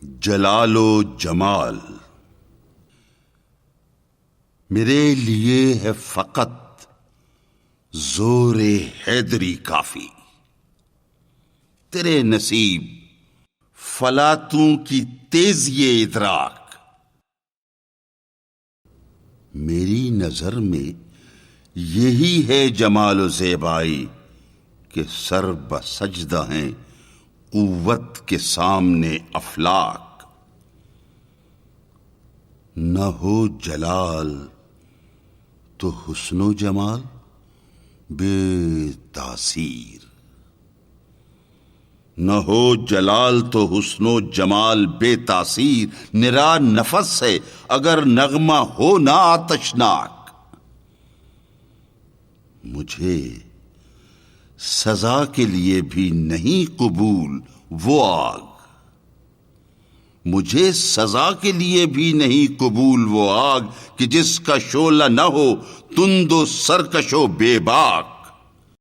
جلال و جمال میرے لیے ہے فقط زور حیدری کافی، تیرے نصیب فلاتوں کی تیزی ادراک۔ میری نظر میں یہی ہے جمال و زیبائی کہ سر بسجدہ ہیں قوت کے سامنے افلاک۔ نہ ہو جلال تو حسن و جمال بے تاثیر، نہ ہو جلال تو حسن و جمال بے تاثیر۔ نرا نفس ہے اگر نغمہ ہو نہ آتشناک۔ مجھے سزا کے لیے بھی نہیں قبول وہ آگ، مجھے سزا کے لیے بھی نہیں قبول وہ آگ کہ جس کا شعلہ نہ ہو تند و سرکش و بے باک۔